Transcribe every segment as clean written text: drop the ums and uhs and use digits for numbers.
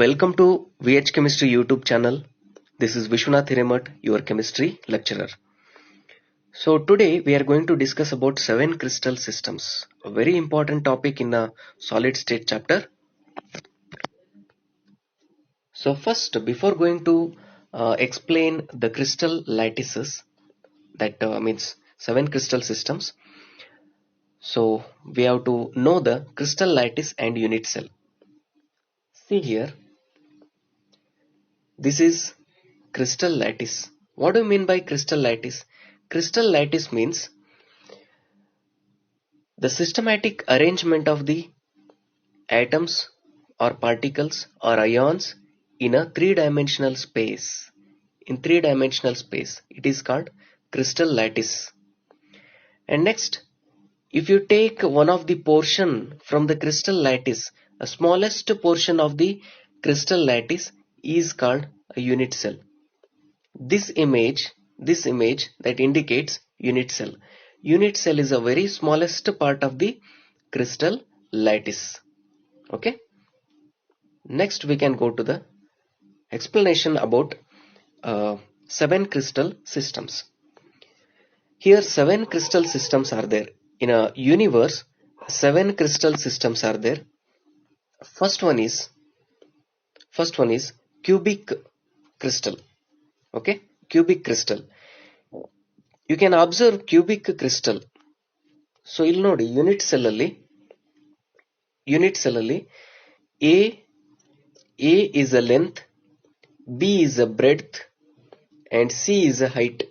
Welcome to VH Chemistry YouTube channel. This is Vishwanath Hiremat, your chemistry lecturer. So today we are going to discuss about 7 crystal systems, a very important topic in the solid state chapter. So first, before going to explain the crystal lattices, that means 7 crystal systems. So we have to know the crystal lattice and unit cell. See here, this is crystal lattice. What do you mean by crystal lattice? Crystal lattice means the systematic arrangement of the atoms or particles or ions in a three-dimensional space. In three-dimensional space, it is called crystal lattice. And next, if you take one of the portion from the crystal lattice, a smallest portion of the crystal lattice is called a unit cell. This image that indicates unit cell. Unit cell is a very smallest part of the crystal lattice. Okay. Next we can go to the explanation about 7 crystal systems. Here 7 crystal systems are there. In a universe, 7 crystal systems are there. First one is cubic crystal. Okay, cubic crystal. You can observe cubic crystal. So ಇಲ್ಲಿ ನೋಡಿ unit cell ಅಲ್ಲಿ A is a length, B is a breadth, and C is a height.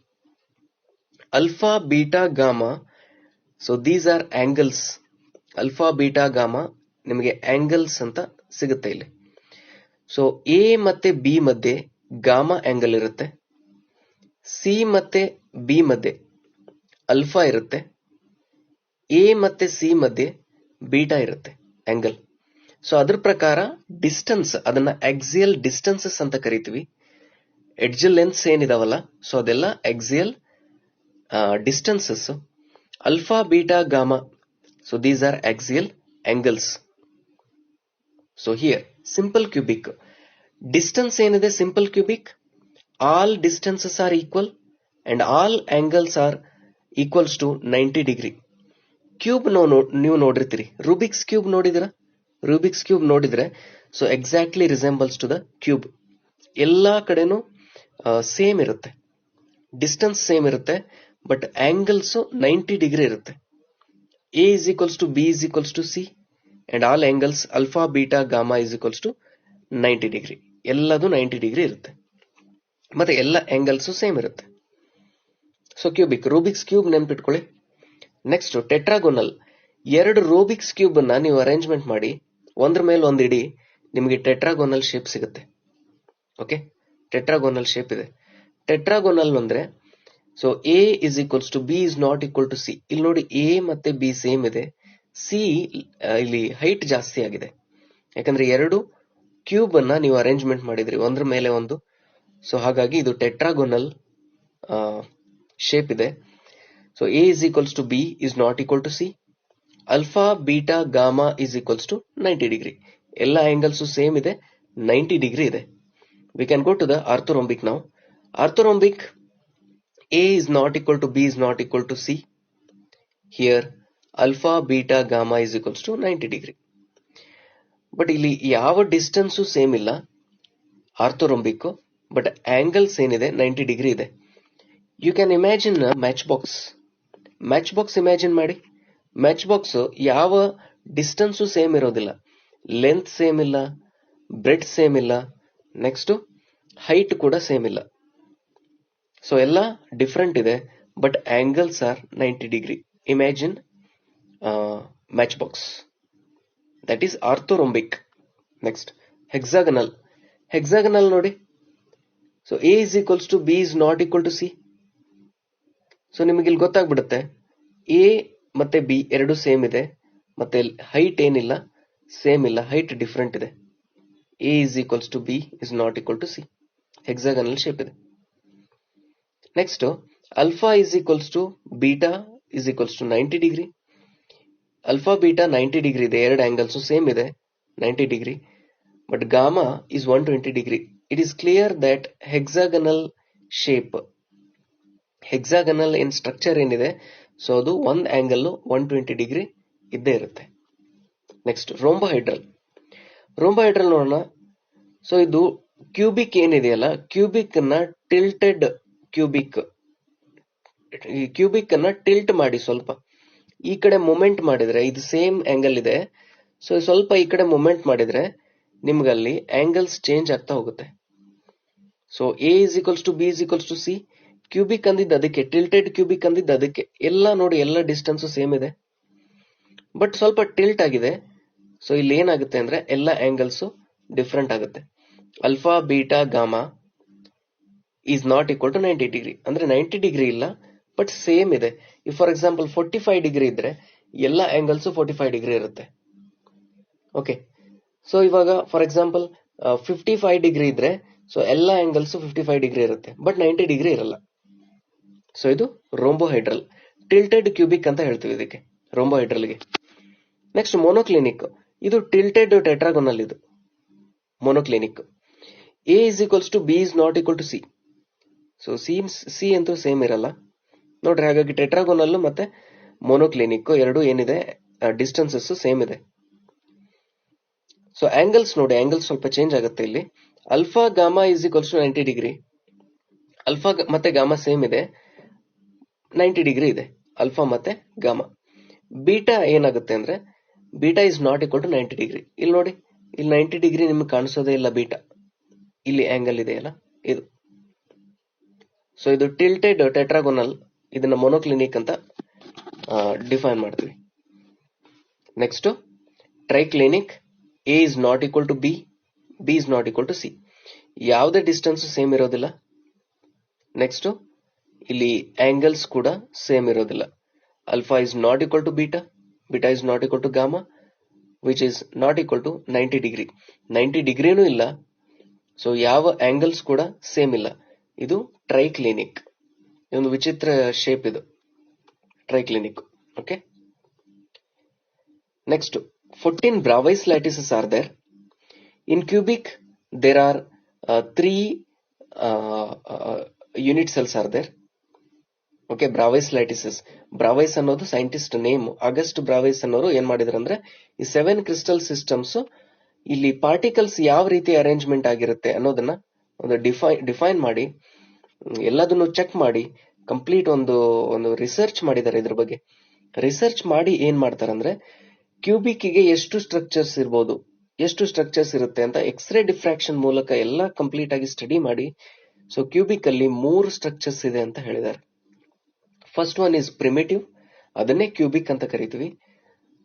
Alpha, beta, gamma. So these are angles. Alpha, beta, gamma ನಿಮಗೆ angles ಅಂತ ಸಿಗುತ್ತೆ ಇಲ್ಲಿ. So A ಮತ್ತೆ B ಮಧ್ಯೆ gamma angle ಇರುತ್ತೆ. C ಮತ್ತೆ B ಮಧ್ಯೆ alpha ಇರುತ್ತೆ. A ಮತ್ತೆ C ಮಧ್ಯೆ beta ಇರುತ್ತೆ angle. ಸೊ ಅದ್ರ ಪ್ರಕಾರ ಡಿಸ್ಟೆನ್ಸ್ ಅದನ್ನ axial distances ಅಂತ ಕರಿತೀವಿ. ಎಡ್ಜ್ ಲೆಂತ್ಸ್ ಏನಿದಾವಲ್ಲ, ಸೊ ಅದೆಲ್ಲ axial distances. Alpha, beta, gamma. So these are axial angles. So here simple cubic. Distance ಏನಿದೆ simple cubic? All distances are equal and all angles are equals to 90 degree. Cube ನೀವು ನೋಡಿರ್ತೀರಿ. Rubik's cube ನೋಡಿದಿರಾ? Rubik's cube ನೋಡಿದ್ರೆ so exactly resembles to the cube. ಎಲ್ಲಾ ಕಡೆನೂ same ಇರುತ್ತೆ. Distance same ಇರುತ್ತೆ, but angles 90 degree ಇರುತ್ತೆ. A is equals to B is equals to C and all angles alpha, beta, gamma is equals to 90 degree. ಎಲ್ಲದು 90 degree ಇರುತ್ತೆ. ಮತ್ತೆ ಎಲ್ಲ angles same ಇರುತ್ತೆ. ಸೊ ಕ್ಯೂಬಿಕ್, ರೂಬಿಕ್ಸ್ ಕ್ಯೂಬ್ ನೆನ್ಪಿಟ್ಕೊಳ್ಳಿ. Next tetragonal. 2 Rubik's cube ಅನ್ನ ನೀವು arrangement ಮಾಡಿ ಒಂದ್ರ ಮೇಲೆ ಒಂದು ಇಡಿ, ನಿಮಗೆ ಟೆಟ್ರಾಗೋನಲ್ ಶೇಪ್ ಸಿಗುತ್ತೆ. ಓಕೆ, ಟೆಟ್ರಾಗೋನಲ್ ಶೇಪ್ ಇದೆ. ಟೆಟ್ರಾಗೋನಲ್ ಅಂದ್ರೆ so A is equals to B is not equal to C. ಇಲ್ಲಿ ನೋಡಿ A ಮತ್ತೆ B ಸೇಮ್ ಇದೆ. C ಇಲ್ಲಿ ಹೈಟ್ ಜಾಸ್ತಿ ಆಗಿದೆ, ಯಾಕಂದ್ರೆ 2 ಕ್ಯೂಬ್ ಅನ್ನ ನೀವು ಅರೇಂಜ್ಮೆಂಟ್ ಮಾಡಿದ್ರಿ ಒಂದ್ರ ಮೇಲೆ ಒಂದು. ಸೊ ಹಾಗಾಗಿ ಇದು ಟೆಟ್ರಾಗೋನಲ್ ಶೇಪ್ ಇದೆ. So A is equals to B is not equal to C. Alpha, beta, gamma is equals to 90 degree. ಎಲ್ಲ angles ಸೇಮ್ ಇದೆ, 90 degree ಇದೆ. We can go to the orthorhombic now. Orthorhombic, A is not equal to B is not equal to C. Here alpha, beta, gamma is equals to 90 degree. But ಇಲ್ಲಿ ಯಾವ distance same ಇಲ್ಲ ಆರ್ಥೋರೊಂಬಿಕ್, but angles ಏನಿದೆ 90 degree ಇದೆ. You can imagine match box imagine ಮಾಡಿ. Match box ಯಾವ distance same ಇರೋದಿಲ್ಲ, length same ಇಲ್ಲ, breadth same ಇಲ್ಲ, ನೆಕ್ಸ್ಟ್ ಹೈಟ್ ಕೂಡ ಸೇಮ್ ಇಲ್ಲ. ಸೊ ಎಲ್ಲ ಡಿಫ್ರೆಂಟ್ ಇದೆ, but angles are 90 degree. Imagine match box. That is orthorhombic. Next hexagonal ನೋಡಿ. So A is equals to B is not equal to C. So ನಿಮಗೆ ಇಲ್ಲಿ ಗೊತ್ತಾಗ್ಬಿಡುತ್ತೆ A ಮತ್ತೆ B ಎರಡು ಸೇಮ್ ಇದೆ, ಮತ್ತೆ ಹೈಟ್ ಏನಿಲ್ಲ, ಸೇಮ್ ಇಲ್ಲ, ಹೈಟ್ ಡಿಫ್ರೆಂಟ್ ಇದೆ. A is equals to B is not equal to C. Hexagonal shape ಇದೆ. Next alpha is equals to beta is equals to 90 degree. alpha beta 90 degree ಇದೆ, ಎರಡು angles same ಇದೆ, 90 degree. but gamma is 120 degree. It is clear that hexagonal shape, hexagonal in structure ಏನಿದೆ, so ಅದು ಒಂದು angle 120 degree ಇದ್ದೇ ಇರುತ್ತೆ. Next ರೋಂಬೋಹೈಡ್ರಲ್. ರೋಂಬೋಹೈಡ್ರಲ್ ನೋಡೋಣ. So ಇದು ಕ್ಯೂಬಿಕ್ ಏನಿದೆಯಲ್ಲ, ಕ್ಯೂಬಿಕ್ ನ ಟಿಲ್ಟೆಡ್ ಕ್ಯೂಬಿಕ್, ಈ ಕ್ಯೂಬಿಕ್ ಅನ್ನ ಟಿಲ್ಟ್ ಮಾಡಿ ಸ್ವಲ್ಪ ಈ ಕಡೆ ಮೂಮೆಂಟ್ ಮಾಡಿದ್ರೆ, ಇದು ಸೇಮ್ ಆಂಗಲ್ ಇದೆ, ಸೊ ಸ್ವಲ್ಪ ಈ ಕಡೆ ಮೂಮೆಂಟ್ ಮಾಡಿದ್ರೆ ನಿಮ್ಗಲ್ಲಿ ಆಂಗಲ್ಸ್ ಚೇಂಜ್ ಆಗ್ತಾ ಹೋಗುತ್ತೆ. So a is equals to b is equals to c, cubic ಅಂದಿದ್ದು ಅದಕ್ಕೆ, ಟಿಲ್ಟೆಡ್ ಕ್ಯೂಬಿಕ್ ಅಂದಿದ್ದು ಅದಕ್ಕೆ, ಎಲ್ಲ ನೋಡಿ ಎಲ್ಲ ಡಿಸ್ಟೆನ್ಸ್ ಸೇಮ್ ಇದೆ, ಬಟ್ ಸ್ವಲ್ಪ ಟಿಲ್ಟ್ ಆಗಿದೆ. ಸೊ ಇಲ್ಲಿ ಏನಾಗುತ್ತೆ ಅಂದ್ರೆ ಎಲ್ಲ ಆಂಗಲ್ಸ್ ಡಿಫ್ರೆಂಟ್ ಆಗುತ್ತೆ. Alpha beta gamma is not equal to 90 degree, ಅಂದ್ರೆ 90 ಡಿಗ್ರಿ ಇಲ್ಲ, ಬಟ್ ಸೇಮ್ ಇದೆ. ಇಫ್ ಫಾರ್ ಎಕ್ಸಾಂಪಲ್ 45 ಡಿಗ್ರಿ ಇದ್ರೆ ಎಲ್ಲ ಆಂಗಲ್ಸ್ 45 ಡಿಗ್ರಿ ಇರುತ್ತೆ. ಓಕೆ, ಸೊ ಇವಾಗ ಫಾರ್ ಎಕ್ಸಾಂಪಲ್ 55 ಡಿಗ್ರಿ ಇದ್ರೆ ಸೊ ಎಲ್ಲ ಆಂಗಲ್ಸ್ 55 ಡಿಗ್ರಿ ಇರುತ್ತೆ, ಬಟ್ 90 ಡಿಗ್ರಿ ಇರಲ್ಲ. ಸೊ ಇದು ರೋಂಬೋಹೈಡ್ರಲ್, ಟಿಲ್ಟೆಡ್ ಕ್ಯೂಬಿಕ್ ಅಂತ ಹೇಳ್ತೀವಿ ಇದಕ್ಕೆ, ರೋಂಬೋಹೈಡ್ರಲ್ಗೆ. Next monoclinic. ಇದು ಟಿಲ್ಟೆಡ್ ಟೆಟ್ರಾಗೋನಲ್, ಇದು monoclinic. A is equals to b is not equal to c. So c ಅಂತೂ ಸೇಮ್ ಇರಲ್ಲ ನೋಡ್ರಿ, ಹಾಗಾಗಿ ಟೆಟ್ರಾಗೋನಲ್ ಮತ್ತೆ ಮೊನೋಕ್ಲಿನಿಕ್ ಎರಡು ಏನಿದೆ ಡಿಸ್ಟೆನ್ಸಸ್ ಸೇಮ್ ಇದೆ. ಸೊ ಆಂಗಲ್ಸ್ ನೋಡಿ, ಆಂಗಲ್ಸ್ ಸ್ವಲ್ಪ ಚೇಂಜ್ ಆಗುತ್ತೆ ಇಲ್ಲಿ. Alpha gamma is equals to 90 degree, alpha ಮತ್ತೆ ಗಾಮಾ ಸೇಮ್ ಇದೆ, 90 ಡಿಗ್ರಿ ಇದೆ ಅಲ್ಫಾ ಮತ್ತೆ ಗಾಮಾ. ಬೀಟಾ ಏನಾಗುತ್ತೆ ಅಂದ್ರೆ beta is not equal to 90 degree. ಇಲ್ಲಿ ನೋಡಿ, ಇಲ್ಲಿ 90 ಡಿಗ್ರಿ ನಿಮ್ಗೆ ಕಾಣಿಸೋದೇ ಇಲ್ಲ ಬೀಟಾ, ಇಲ್ಲಿ ಆಂಗಲ್ ಇದೆಯಲ್ಲ ಇದು. ಸೊ ಇದು ಟಿಲ್ಟೆಡ್ ಟೆಟ್ರಾಗೋನಲ್, ಇದನ್ನ ಮೊನೋಕ್ಲಿನಿಕ್ ಅಂತ ಡಿಫೈನ್ ಮಾಡ್ತೀವಿ. Next triclinic. A is not equal to b, b is not equal to c, ಯಾವುದೇ ಡಿಸ್ಟೆನ್ಸ್ ಸೇಮ್ ಇರೋದಿಲ್ಲ. ನೆಕ್ಸ್ಟ್ ಇಲ್ಲಿ ಆಂಗಲ್ಸ್ ಕೂಡ ಸೇಮ್ ಇರೋದಿಲ್ಲ. Alpha is not equal to beta, beta is not equal to gamma, which is not equal to 90 degree. 90 ಡಿಗ್ರಿನೂ ಇಲ್ಲ, so ಯಾವ angles ಕೂಡ same ಇಲ್ಲ. ಇದು ಟ್ರೈಕ್ಲಿನಿಕ್, ಒಂದು ವಿಚಿತ್ರ ಶೇಪ್ ಇದು triclinic. Okay, next 14 Bravais lattices are there. In cubic there are 3 unit cells are there. Okay, Bravais lattices. Bravais ಅನ್ನೋದು ಸೈಂಟಿಸ್ಟ್ ನೇಮ್. ಆಗಸ್ಟ್ ಬ್ರಾವೈಸ್ ಅನ್ನೋರು ಏನ್ ಮಾಡಿದ್ರು ಅಂದ್ರೆ ಈ 7 ಕ್ರಿಸ್ಟಲ್ ಸಿಸ್ಟಮ್ಸ್ ಇಲ್ಲಿ ಪಾರ್ಟಿಕಲ್ಸ್ ಯಾವ ರೀತಿ ಅರೇಂಜ್ಮೆಂಟ್ ಆಗಿರುತ್ತೆ ಅನ್ನೋದನ್ನ ಒಂದು ಡಿಫೈನ್ ಮಾಡಿ, ಎಲ್ಲದನ್ನು ಚೆಕ್ ಮಾಡಿ, ಕಂಪ್ಲೀಟ್ ಒಂದು ರಿಸರ್ಚ್ ಮಾಡಿದ್ದಾರೆ ಇದ್ರ ಬಗ್ಗೆ. ರಿಸರ್ಚ್ ಮಾಡಿ ಏನ್ ಮಾಡ್ತಾರಂದ್ರೆ ಕ್ಯೂಬಿಕ್ ಗೆ ಎಷ್ಟು ಸ್ಟ್ರಕ್ಚರ್ಸ್ ಇರ್ಬೋದು, ಎಷ್ಟು ಸ್ಟ್ರಕ್ಚರ್ಸ್ ಇರುತ್ತೆ ಅಂತ ಎಕ್ಸ್ರೇ ಡಿಫ್ರಾಕ್ಷನ್ ಮೂಲಕ ಎಲ್ಲ ಕಂಪ್ಲೀಟ್ ಆಗಿ ಸ್ಟಡಿ ಮಾಡಿ, ಸೊ ಕ್ಯೂಬಿಕ್ ಅಲ್ಲಿ 3 ಸ್ಟ್ರಕ್ಚರ್ಸ್ ಇದೆ ಅಂತ ಹೇಳಿದ್ದಾರೆ. ಫಸ್ಟ್ ಒನ್ ಇಸ್ ಪ್ರಿಮಿಟಿವ್, ಅದನ್ನೇ ಕ್ಯೂಬಿಕ್ ಅಂತ ಕರಿತೀವಿ.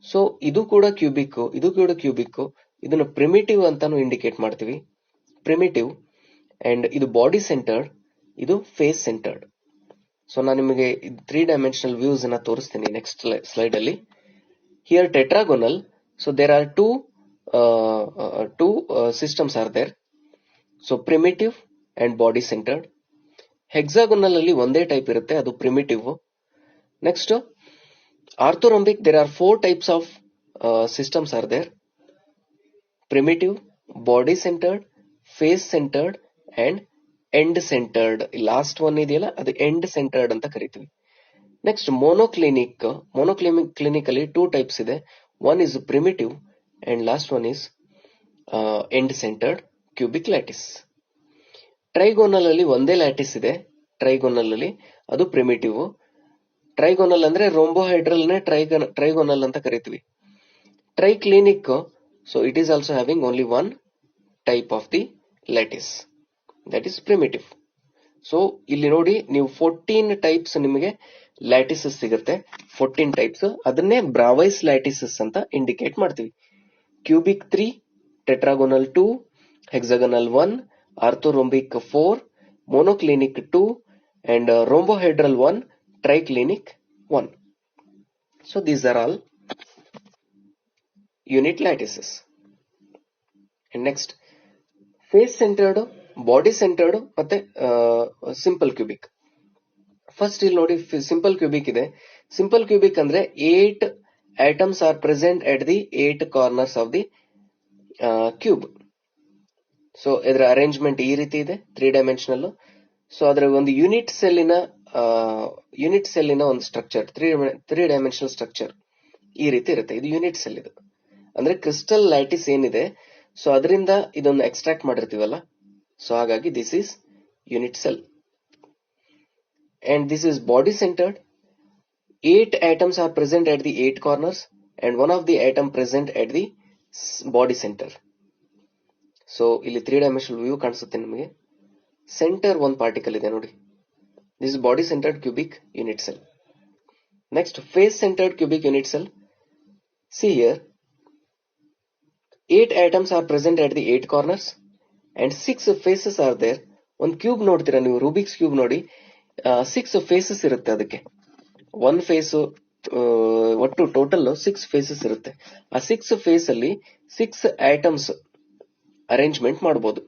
ಸೊ ಇದು ಕೂಡ ಕ್ಯೂಬಿಕ್, ಇದು ಕೂಡ ಕ್ಯೂಬಿಕ್, ಇದನ್ನು ಪ್ರಿಮಿಟಿವ್ ಅಂತಾನು ಇಂಡಿಕೇಟ್ ಮಾಡ್ತೀವಿ, ಪ್ರಿಮಿಟಿವ್. ಅಂಡ್ ಇದು ಬಾಡಿ ಸೆಂಟರ್ಡ್, ಇದು ಫೇಸ್ ಸೆಂಟರ್ಡ್. ಸೊ ನಾನು ನಿಮಗೆ 3 ಡೈಮೆನ್ಷನಲ್ ವ್ಯೂಸ್ ಅನ್ನ ತೋರಿಸ್ತೀನಿ ನೆಕ್ಸ್ಟ್ ಸ್ಲೈಡ್ ಅಲ್ಲಿ. Here tetragonal, so there are two systems are there. So primitive and body centred. Hexagonal ಅಲ್ಲಿ ಒಂದೇ ಟೈಪ್ ಇರುತ್ತೆ, ಅದು primitive. Next orthorhombic, there are 4 types of systems are there. Primitive, body centred, face centred and end centred. Last one ಇದೆಯಲ್ಲ ಅದು end centred ಅಂತ ಕರಿತೀವಿ. Next monoclinic. Monoclinic ಅಲ್ಲಿ 2 types ಇದೆ. One is primitive and last one is end centered cubic lattice. Trigonal ಅಲ್ಲಿ ಒಂದೇ lattice ಇದೆ, trigonal ಅಲ್ಲಿ ಅದು ಪ್ರಿಮಿಟಿವ್. ಟ್ರೈಗೋನಲ್ ಅಂದ್ರೆ ರೋಂಬೋಹೈಡ್ರಲ್ ನೇ ಟ್ರೈಗೋನಲ್ ಅಂತ ಕರಿತೀವಿ. Triclinic, so it is also having only one type of the lattice, that is primitive. So ಇಲ್ಲಿ ನೋಡಿ, ನೀವು 14 ಟೈಪ್ಸ್ ನಿಮಗೆ ಲ್ಯಾಟಿಸಸ್ ಸಿಗುತ್ತೆ, 14 ಟೈಪ್ಸ್. ಅದನ್ನೇ ಬ್ರಾವೈಸ್ ಲ್ಯಾಟಿಸಸ್ ಅಂತ ಇಂಡಿಕೇಟ್ ಮಾಡ್ತೀವಿ. Cubic 3, tetragonal 2, hexagonal 1, orthorhombic 4, monoclinic 2, and rhombohedral 1, triclinic 1. So these are all unit lattices. And next, face centered, body centered ಮತ್ತೆ simple cubic. First ಇಲ್ಲಿ ನೋಡಿ, ಸಿಂಪಲ್ ಕ್ಯೂಬಿಕ್ ಇದೆ. ಸಿಂಪಲ್ ಕ್ಯೂಬಿಕ್ ಅಂದ್ರೆ 8 atoms are present at the 8 corners of the cube. So ಇದರ arrangement ಈ ರೀತಿ ಇದೆ 3 dimensional. So ಅದರ ಒಂದು ಯೂನಿಟ್ ಸೆಲ್ಲಿನ ಒಂದು ಸ್ಟ್ರಕ್ಚರ್ 3 ಡೈಮೆನ್ಷನಲ್ ಸ್ಟ್ರಕ್ಚರ್ ಈ ರೀತಿ ಇರುತ್ತೆ. ಇದು ಯೂನಿಟ್ ಸೆಲ್. ಇದು ಅಂದ್ರೆ ಕ್ರಿಸ್ಟಲ್ ಲ್ಯಾಟಿಸ್ ಏನಿದೆ ಸೊ ಅದರಿಂದ ಇದನ್ನು ಎಕ್ಸ್ಟ್ರಾಕ್ಟ್ ಮಾಡಿರ್ತೀವಲ್ಲ, ಸೊ ಹಾಗಾಗಿ this is unit cell. And this is body centered. 8 atoms are present at the 8 corners and one of the atom present at the body center. So ಇಲ್ಲಿ 3 dimensional view ಕಾಣಿಸುತ್ತೆ ನಿಮಗೆ. Centre ಒಂದು particle ಇದೆ ನೋಡಿ. This is body centered cubic unit cell. Next, face centered cubic unit cell. See here, 8 atoms are present at the 8 corners and 6 faces are there. ಒಂದು cube ನೋಡ್ತೀರಾ ನೀವು, Rubik's cube ನೋಡಿ, 6 phases ಇರುತ್ತೆ ಅದಕ್ಕೆ. ಒಂದು ಫೇಸ್ ಒಟ್ಟು ಟೋಟಲ್ 6 ಫೇಸಸ್ ಇರುತ್ತೆ. ಆ 6 ಫೇಸ್ ಅಲ್ಲಿ 6 ಐಟಮ್ಸ್ ಅರೇಂಜ್ಮೆಂಟ್ ಮಾಡಬಹುದು.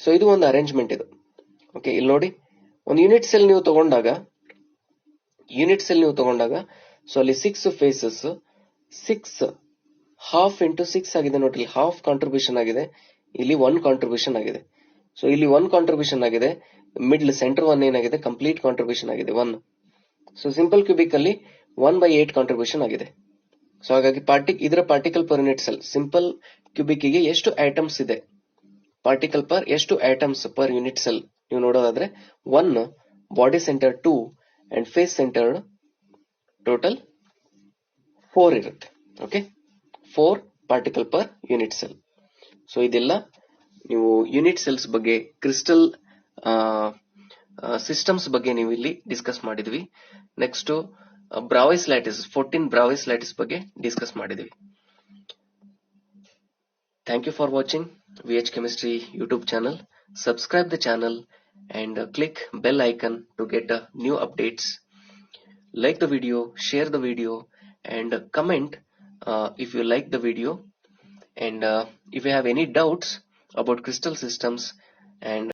ಸೊ ಇದು ಒಂದು ಅರೇಂಜ್ಮೆಂಟ್ ಇದು. ಓಕೆ, ಇಲ್ಲಿ ನೋಡಿ, ಒಂದು ಯೂನಿಟ್ ಸೆಲ್ ನೀವು ತಗೊಂಡಾಗ ಸೊ ಅಲ್ಲಿ 6 ಫೇಸಸ್, 6 ಹಾಫ್ ಇಂಟು 6 ಆಗಿದೆ ನೋಡಿ. ಇಲ್ಲಿ ಹಾಫ್ ಕಾಂಟ್ರಿಬ್ಯೂಷನ್ ಆಗಿದೆ, ಇಲ್ಲಿ 1 ಕಾಂಟ್ರಿಬ್ಯೂಷನ್ ಆಗಿದೆ. ಸೊ ಇಲ್ಲಿ 1 ಕಾಂಟ್ರಿಬ್ಯೂಷನ್ ಆಗಿದೆ, ಮಿಡ್ಲ್ ಸೆಂಟರ್ 1 ಏನಾಗಿದೆ, ಕಂಪ್ಲೀಟ್ ಕಾಂಟ್ರಿಬ್ಯೂಷನ್ ಆಗಿದೆ 1. ಸೊ ಸಿಂಪಲ್ ಕ್ಯೂಬಿಕ್ ಅಲ್ಲಿ 1/8 ಕಾಂಟ್ರಿಬ್ಯೂಷನ್ ಆಗಿದೆ. ಸೊ ಹಾಗಾಗಿ ಇದರ particle per unit cell, simple cubic ಗೆ ಎಷ್ಟು ಐಟಮ್ಸ್ ಇದೆ, ಪಾರ್ಟಿಕಲ್ ಪರ್ ಎಷ್ಟು ಐಟಮ್ಸ್ ಪರ್ ಯೂನಿಟ್ ಸೆಲ್ ನೀವು ನೋಡೋದಾದ್ರೆ 1, body center 2 and face centered total 4 ಇರುತ್ತೆ. Okay, 4 particle per unit cell. So ಇದೆಲ್ಲ ನೀವು ಯೂನಿಟ್ ಸೆಲ್ಸ್ ಬಗ್ಗೆ, ಕ್ರಿಸ್ಟಲ್ ಸಿಸ್ಟಮ್ಸ್ ಬಗ್ಗೆ ನೀವು ಇಲ್ಲಿ ಡಿಸ್ಕಸ್ ಮಾಡಿದ್ವಿ. Next bravais lattice, 14 bravais lattice ಬಗ್ಗೆ ಡಿಸ್ಕಸ್ ಮಾಡಿದ್ವಿ. Thank you for watching VH Chemistry YouTube channel. Subscribe the channel and click bell icon to get new updates. Like the video, share the video and comment if you like the video, and if you have any doubts about crystal systems and